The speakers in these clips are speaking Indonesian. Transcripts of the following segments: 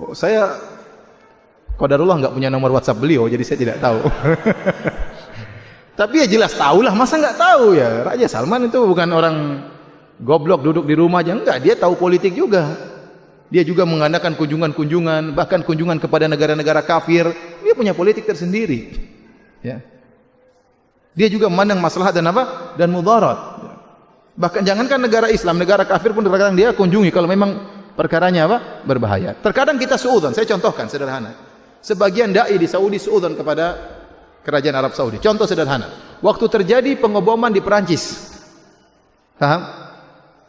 Oh, saya qadarullah nggak punya nomor WhatsApp beliau, jadi saya tidak tahu. Tapi ya jelas tahulah, masa nggak tahu ya? Raja Salman itu bukan orang goblok duduk di rumah aja, enggak, dia tahu politik juga. Dia juga mengadakan kunjungan-kunjungan, bahkan kunjungan kepada negara-negara kafir. Dia punya politik tersendiri. Ya. Dia juga memandang maslahat dan apa? Dan mudarat. Bahkan jangankan negara Islam, negara kafir pun terkadang dia kunjungi kalau memang perkaranya apa? Berbahaya. Terkadang kita suudzon, saya contohkan sederhana. Sebagian dai di Saudi suudzon kepada kerajaan Arab Saudi. Contoh sederhana. Waktu terjadi pengeboman di Perancis. Paham?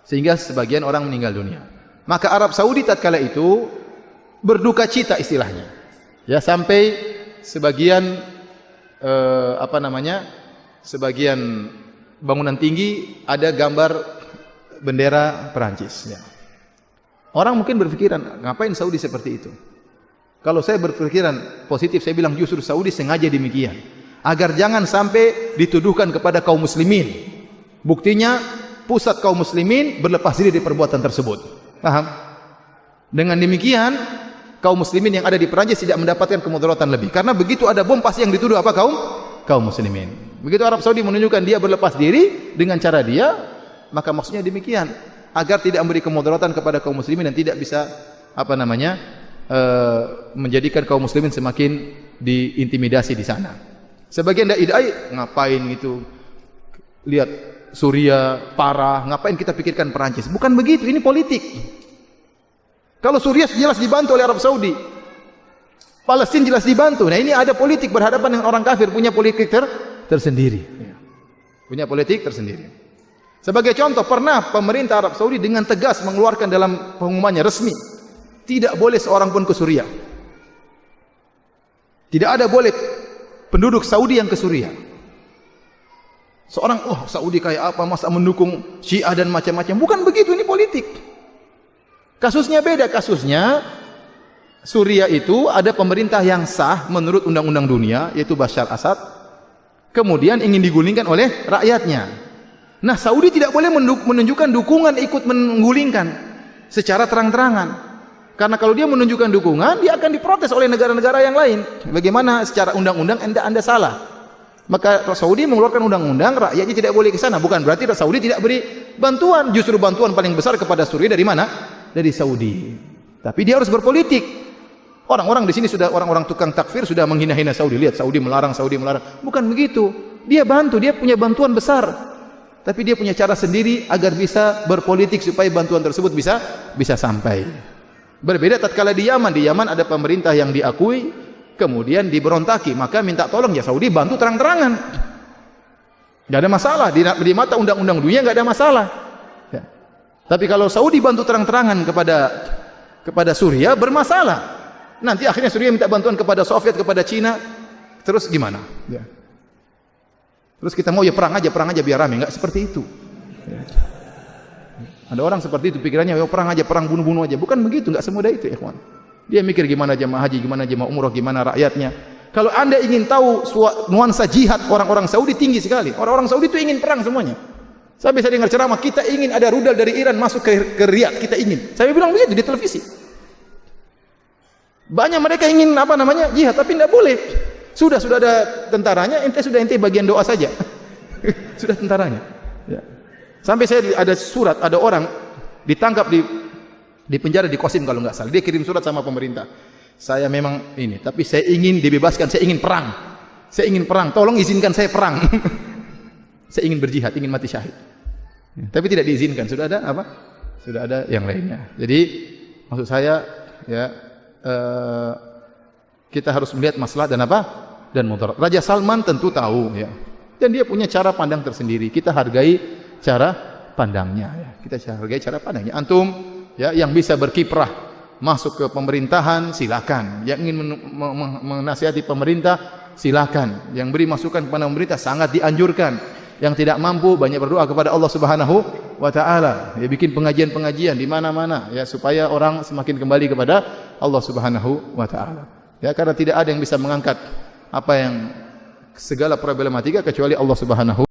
Sehingga sebagian orang meninggal dunia. Maka Arab Saudi tatkala itu berduka cita istilahnya. Ya, sampai sebagian sebagian bangunan tinggi ada gambar bendera Perancis. Ya. Orang mungkin berpikiran, ngapain Saudi seperti itu? Kalau saya berpikiran positif, saya bilang justru Saudi sengaja demikian, agar jangan sampai dituduhkan kepada kaum muslimin. Buktinya pusat kaum muslimin berlepas diri dari perbuatan tersebut. Paham? Dengan demikian kaum muslimin yang ada di Perancis tidak mendapatkan kemudaratan lebih. Karena begitu ada bom pasti yang dituduh apa? Kaum muslimin. Begitu Arab Saudi menunjukkan dia berlepas diri dengan cara dia, maka maksudnya demikian, agar tidak memberi kemudaratan kepada kaum muslimin dan tidak bisa menjadikan kaum muslimin semakin diintimidasi di sana. Sebagian dai ngapain gitu? Lihat Suria parah, ngapain kita pikirkan Perancis? Bukan begitu, ini politik. Kalau Suria jelas dibantu oleh Arab Saudi, Palestina jelas dibantu. Nah, ini ada politik berhadapan dengan orang kafir, punya politik tersendiri. Punya politik tersendiri. Sebagai contoh, pernah pemerintah Arab Saudi dengan tegas mengeluarkan dalam pengumumannya resmi, tidak boleh seorang pun ke Suria. Tidak ada boleh penduduk Saudi yang ke Suria. Seorang, Saudi kayak apa, masa mendukung Syiah dan macam-macam. Bukan begitu, ini politik. Kasusnya beda, kasusnya Suria itu ada pemerintah yang sah menurut undang-undang dunia, yaitu Bashar Assad. Kemudian ingin digulingkan oleh rakyatnya. Nah, Saudi tidak boleh menunjukkan dukungan ikut menggulingkan secara terang-terangan. Karena kalau dia menunjukkan dukungan, dia akan diprotes oleh negara-negara yang lain. Bagaimana secara undang-undang Anda salah? Maka Saudi mengeluarkan undang-undang, rakyatnya tidak boleh ke sana. Bukan berarti Saudi tidak beri bantuan. Justru bantuan paling besar kepada Suria dari mana? Dari Saudi. Tapi dia harus berpolitik. Orang-orang di sini sudah, orang-orang tukang takfir sudah menghina-hina Saudi. Lihat Saudi melarang, Saudi melarang. Bukan begitu. Dia bantu, dia punya bantuan besar. Tapi dia punya cara sendiri agar bisa berpolitik supaya bantuan tersebut bisa sampai. Berbeda tatkala di Yaman ada pemerintah yang diakui, kemudian diberontaki, maka minta tolong ya Saudi bantu terang-terangan. Tidak ada masalah di mata undang-undang dunia, nggak ada masalah. Ya. Tapi kalau Saudi bantu terang-terangan kepada Suria, bermasalah. Nanti akhirnya Suria minta bantuan kepada Soviet, kepada Cina, terus gimana? Ya. Terus kita mau ya perang aja biar rame, nggak seperti itu. Ya. Ada orang seperti itu pikirannya, ya perang aja, perang bunuh-bunuh aja. Bukan begitu, nggak semudah itu ya kawan. Dia mikir gimana jemaah haji, gimana jemaah umroh, gimana rakyatnya. Kalau Anda ingin tahu nuansa jihad orang-orang Saudi tinggi sekali. Orang-orang Saudi itu ingin perang semuanya. Saya bisa dengar ceramah, kita ingin ada rudal dari Iran masuk ke Riyadh, kita ingin. Saya bilang begitu di televisi. Banyak mereka ingin jihad, tapi tidak boleh. Sudah ada tentaranya, ente bagian doa saja. Sudah tentaranya. Ya. Sampai saya ada surat, ada orang ditangkap di penjara di Qasim kalau nggak salah. Dia kirim surat sama pemerintah. Saya memang ini, tapi saya ingin dibebaskan, saya ingin perang. Saya ingin perang, tolong izinkan saya perang. Saya ingin berjihad, ingin mati syahid. Ya, tapi tidak diizinkan. Sudah ada apa? Sudah ada yang lainnya. Jadi maksud saya ya kita harus melihat maslahat dan apa? Dan mudarat. Raja Salman tentu tahu ya. Dan dia punya cara pandang tersendiri. Kita hargai cara pandangnya ya. Kita hargai cara pandangnya. Antum ya yang bisa berkiprah masuk ke pemerintahan silakan. Yang ingin menasihati pemerintah silakan. Yang beri masukan kepada pemerintah sangat dianjurkan. Yang tidak mampu banyak berdoa kepada Allah Subhanahu wa taala. Ya bikin pengajian-pengajian di mana-mana ya supaya orang semakin kembali kepada Allah Subhanahu wa taala. Ya karena tidak ada yang bisa mengangkat apa yang segala problematika kecuali Allah Subhanahu